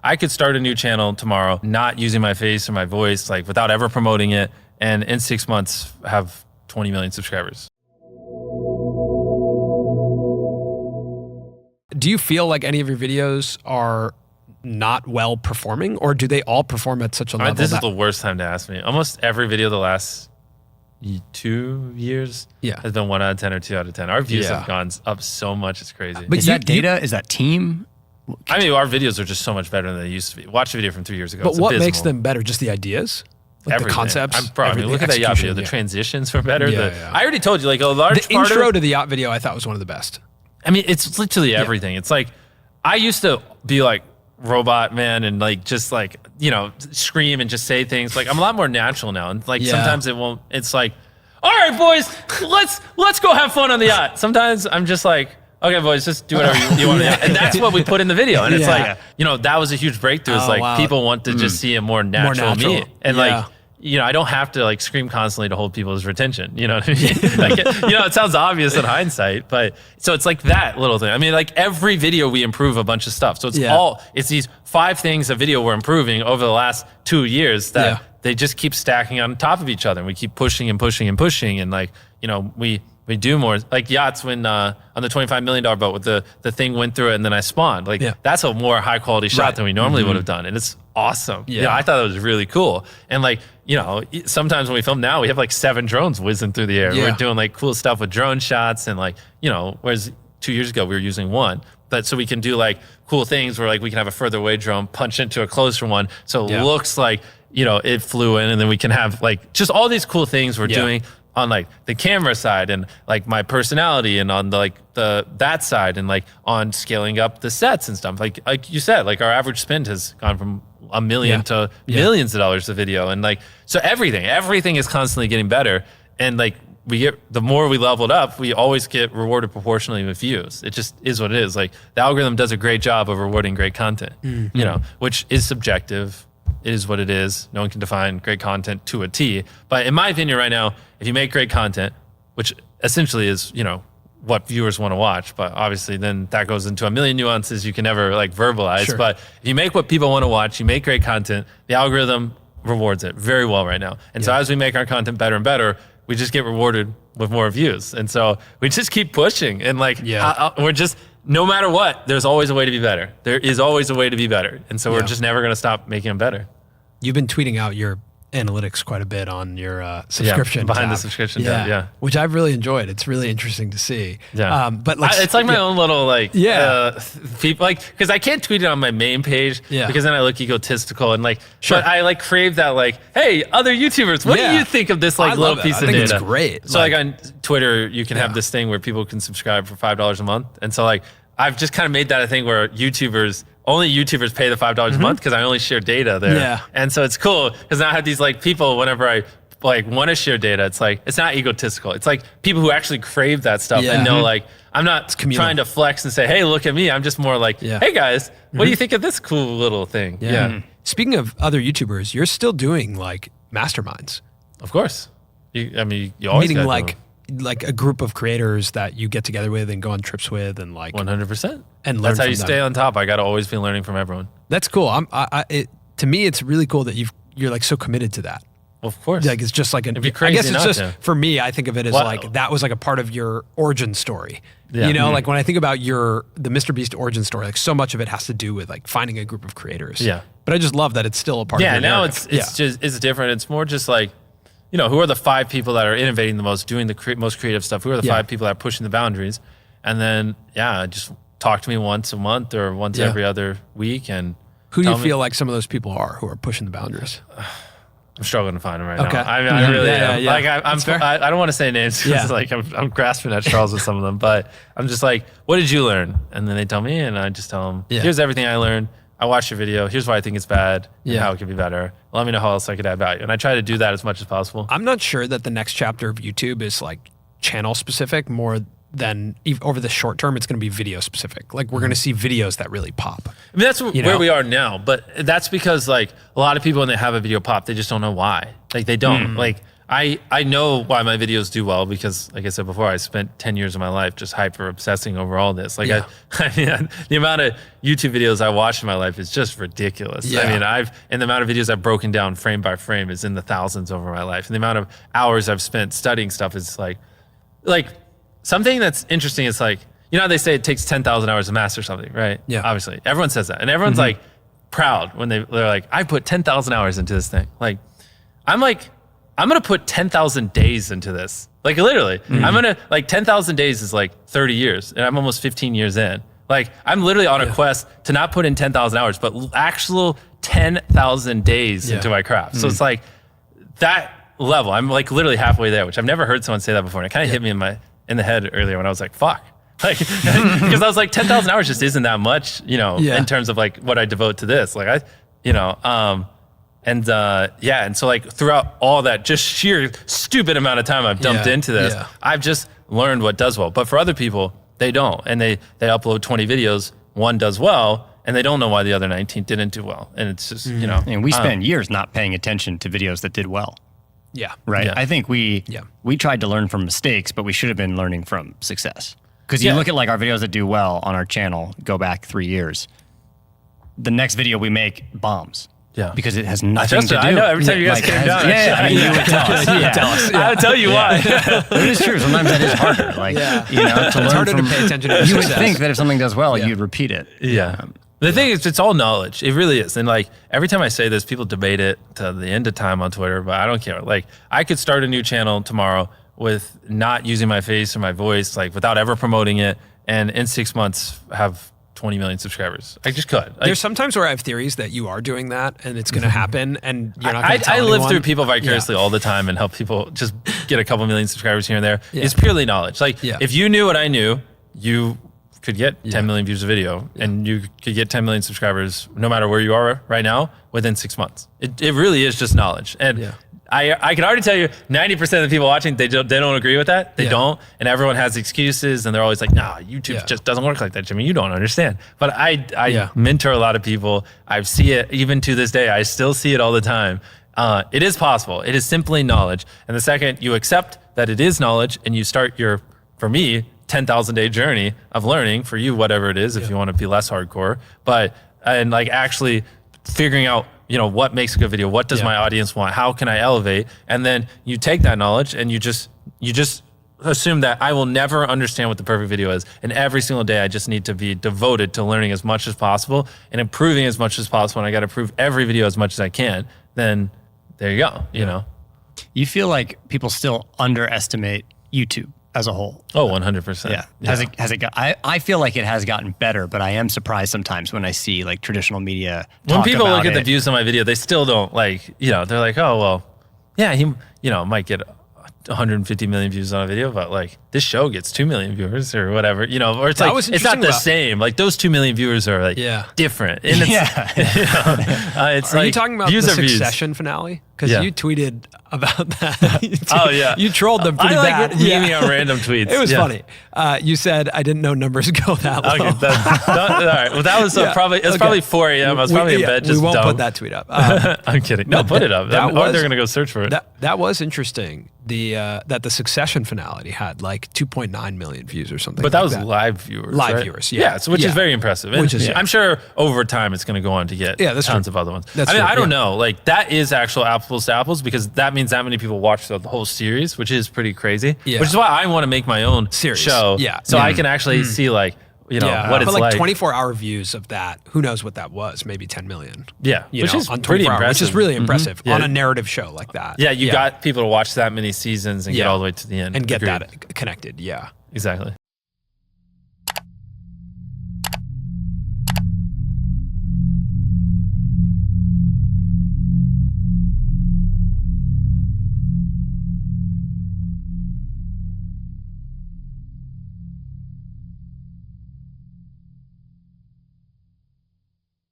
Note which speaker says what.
Speaker 1: I could start a new channel tomorrow, not using my face or my voice, like without ever promoting it, and in 6 months have 20 million subscribers.
Speaker 2: Do you feel like any of your videos are not well performing, or do they all perform at such a level?
Speaker 1: This is the worst time to ask me. Almost every video the last 2 years has been 1 out of 10 or 2 out of 10. Our views have gone up so much, it's crazy.
Speaker 3: But is that data? Is that team?
Speaker 1: I mean, our videos are just so much better than they used to be. Watch a video from 3 years ago.
Speaker 2: But
Speaker 1: it's
Speaker 2: what
Speaker 1: abysmal.
Speaker 2: makes them better? Just the ideas? Like
Speaker 1: everything.
Speaker 2: The concepts?
Speaker 1: I mean, look at that yacht video. The transitions were better. I already told you, like a large part
Speaker 2: intro to the yacht video I thought was one of the best.
Speaker 1: I mean, it's literally everything. It's like, I used to be like robot man and like, just like, you know, scream and just say things. Like, I'm a lot more natural now. And like, sometimes it won't, it's like, all right, boys, let's go have fun on the yacht. Sometimes I'm just like, okay, boys, just do whatever you want. And that's what we put in the video. And it's like, you know, that was a huge breakthrough. It's like people want to just see a more natural me. And like, you know, I don't have to like scream constantly to hold people's retention. You know what I mean? Like, you know, it sounds obvious in hindsight, but so it's like that little thing. I mean, like every video we improve a bunch of stuff. So it's it's these 5 things a video we're improving over the last 2 years that they just keep stacking on top of each other. And we keep pushing and pushing and pushing. And like, you know, we do more. Like yachts when on the $25 million boat with the thing went through it and then I spawned. Like that's a more high quality shot than we normally would have done. And it's awesome. Yeah, I thought it was really cool. And like, you know, sometimes when we film now, we have like 7 drones whizzing through the air. We're doing like cool stuff with drone shots and like, you know, whereas 2 years ago we were using 1. But so we can do like cool things where like we can have a further away drone punch into a closer one. So it looks like, you know, it flew in, and then we can have like just all these cool things we're doing on like the camera side and like my personality and on the, like that side and like on scaling up the sets and stuff. Like you said, like our average spend has gone from $1 million to millions of dollars a video. And like, so everything is constantly getting better. And like the more we leveled up, we always get rewarded proportionally with views. It just is what it is. Like the algorithm does a great job of rewarding great content, you know, which is subjective. It is what it is. No one can define great content to a T. But in my opinion right now, if you make great content, which essentially is, you know, what viewers want to watch, but obviously then that goes into a million nuances you can never like verbalize. But if you make what people want to watch, you make great content, the algorithm rewards it very well right now. And so as we make our content better and better, we just get rewarded with more views. And so we just keep pushing and like, we're just, no matter what, there's always a way to be better. There is always a way to be better. And so we're just never going to stop making them better.
Speaker 2: You've been tweeting out your analytics quite a bit on your subscription
Speaker 1: behind
Speaker 2: tab.
Speaker 1: the subscription tab,
Speaker 2: which I've really enjoyed. It's really interesting to see. But like,
Speaker 1: it's like my own little like people, like, because I can't tweet it on my main page because then I look egotistical and like, but I like crave that like, hey, other YouTubers, what do you think of this like little piece of data?
Speaker 2: It's great.
Speaker 1: So like on Twitter, you can have this thing where people can subscribe for $5 a month, and so like I've just kind of made that a thing where only YouTubers pay the $5 a month because I only share data there. And so it's cool because now I have these like people, whenever I like want to share data, it's like, it's not egotistical. It's like people who actually crave that stuff and know like, I'm not trying to flex and say, hey, look at me. I'm just more like, hey guys, what do you think of this cool little thing?
Speaker 2: Speaking of other YouTubers, you're still doing like masterminds.
Speaker 1: Of course. I mean, you always
Speaker 2: meaning like a group of creators that you get together with and go on trips with and like
Speaker 1: 100%.
Speaker 2: And learn
Speaker 1: that's how
Speaker 2: from
Speaker 1: you stay on top. I got to always be learning from everyone.
Speaker 2: That's cool. To me, it's really cool that you're like so committed to that.
Speaker 1: Well, of course.
Speaker 2: Like it's just like
Speaker 1: It'd be crazy
Speaker 2: I guess it's just
Speaker 1: to.
Speaker 2: For me, I think of it as like that was like a part of your origin story. You know, like when I think about the MrBeast origin story, like so much of it has to do with like finding a group of creators. But I just love that it's still a part of your narrative.
Speaker 1: It's different. It's more just like, you know, who are the 5 people that are innovating the most, doing the most creative stuff? Who are the 5 people that are pushing the boundaries? And then, just talk to me once a month or once every other week. And
Speaker 2: who do you feel like some of those people are who are pushing the boundaries?
Speaker 1: I'm struggling to find them right now. I really am. Like I don't want to say names because like I'm grasping at straws with some of them, but I'm just like, what did you learn? And then they tell me, and I just tell them, here's everything I learned. I watched your video. Here's why I think it's bad and how it could be better. Let me know how else I could add value. And I try to do that as much as possible.
Speaker 2: I'm not sure that the next chapter of YouTube is like channel specific more than over the short term. It's going to be video specific. Like we're going to see videos that really pop.
Speaker 1: I mean, that's where we are now, but that's because like a lot of people when they have a video pop, they just don't know why. Like they don't. Like I know why my videos do well because, like I said before, I spent 10 years of my life just hyper obsessing over all this. Like, I mean, the amount of YouTube videos I watch in my life is just ridiculous. Yeah. I mean, and the amount of videos I've broken down frame by frame is in the thousands over my life. And the amount of hours I've spent studying stuff is like something that's interesting is like, you know how they say it takes 10,000 hours to master something, right? Yeah. Obviously, everyone says that. And everyone's like proud when they're like, I put 10,000 hours into this thing. Like, I'm going to put 10,000 days into this. Like literally, I'm going to, like 10,000 days is like 30 years and I'm almost 15 years in. Like I'm literally on a quest to not put in 10,000 hours, but actual 10,000 days into my craft. So it's like that level. I'm like literally halfway there, which I've never heard someone say that before. And it kind of hit me in the head earlier when I was like, fuck. Like, because I was like, 10,000 hours just isn't that much, you know, in terms of like what I devote to this. Like and so like throughout all that just sheer stupid amount of time I've dumped into this, I've just learned what does well. But for other people, they don't. And they upload 20 videos, one does well, and they don't know why the other 19 didn't do well. And it's just, you know.
Speaker 3: And we spend years not paying attention to videos that did well.
Speaker 2: Yeah.
Speaker 3: Right? Yeah. I think we tried to learn from mistakes, but we should have been learning from success. Because you look at like our videos that do well on our channel, go back 3 years, the next video we make bombs. Yeah. Because it has nothing to do.
Speaker 1: I know every time you guys came down.
Speaker 3: I mean, you would tell us.
Speaker 1: Tell us. I would tell you why.
Speaker 3: It is true. Sometimes that is harder. Like, you know, to learn
Speaker 2: harder to pay attention to.
Speaker 3: You would think that if something does well, you'd repeat it.
Speaker 1: Yeah. The thing is, it's all knowledge. It really is. And like every time I say this, people debate it to the end of time on Twitter, but I don't care. Like I could start a new channel tomorrow with not using my face or my voice, like without ever promoting it, and in 6 months have 20 million subscribers. I just could.
Speaker 2: There's sometimes where I have theories that you are doing that and it's going to happen and you're not going to tell anyone.
Speaker 1: I live through people vicariously all the time and help people just get a couple million subscribers here and there. It's purely knowledge. Like if you knew what I knew, you could get 10 million views a video and you could get 10 million subscribers no matter where you are right now within 6 months. It really is just knowledge. And I can already tell you 90% of the people watching, they don't agree with that. They don't. And everyone has excuses and they're always like, nah, YouTube just doesn't work like that, Jimmy. You don't understand. But I mentor a lot of people. I see it even to this day. I still see it all the time. It is possible. It is simply knowledge. And the second you accept that it is knowledge and you start your, for me, 10,000 day journey of learning, for you, whatever it is, if you want to be less hardcore, and like actually figuring out, you know, what makes a good video? What does my audience want? How can I elevate? And then you take that knowledge and you just assume that I will never understand what the perfect video is. And every single day I just need to be devoted to learning as much as possible and improving as much as possible. And I got to improve every video as much as I can. Then there you go, you know.
Speaker 3: You feel like people still underestimate YouTube as a whole.
Speaker 1: Oh, 100%.
Speaker 3: Yeah. Has it got, I feel like it has gotten better, but I am surprised sometimes when I see like traditional media
Speaker 1: when people look at the views on my video, they still don't like, you know, they're like, oh, well, yeah, he, you know, might get 150 million views on a video, but like this show gets 2 million viewers or whatever, you know, or it's like, it's not the same. Like those 2 million viewers are like different. And it's, you know, it's
Speaker 2: are
Speaker 1: like,
Speaker 2: you talking about the Succession finale? Because you tweeted about that. You trolled them pretty bad.
Speaker 1: Memeing on random tweets.
Speaker 2: It was funny. You said, I didn't know numbers go that low.
Speaker 1: Okay, all right. Well, that was probably, it was probably 4 a.m. I was probably in bed just
Speaker 2: We won't
Speaker 1: dumb.
Speaker 2: put that tweet up.
Speaker 1: I'm kidding. No, put it up. Or they're going to go search for it.
Speaker 2: That was interesting. That the Succession finale had like 2.9 million views or something.
Speaker 1: But that was live viewers.
Speaker 2: Live viewers,
Speaker 1: so which is very impressive. And I'm sure over time it's going to go on to get tons of other ones. I mean, I don't know. Like that is actual apples to apples because that means that many people watch the whole series, which is pretty crazy. Yeah. Which is why I want to make my own series show. Yeah. So I can actually see like, you know, what it's like.
Speaker 2: 24-hour views of that, who knows what that was? Maybe 10 million.
Speaker 1: Yeah, which is pretty impressive.
Speaker 2: Which is really impressive on a narrative show like that.
Speaker 1: Yeah, you got people to watch that many seasons and get all the way to the end.
Speaker 2: And get that connected, yeah.
Speaker 1: Exactly.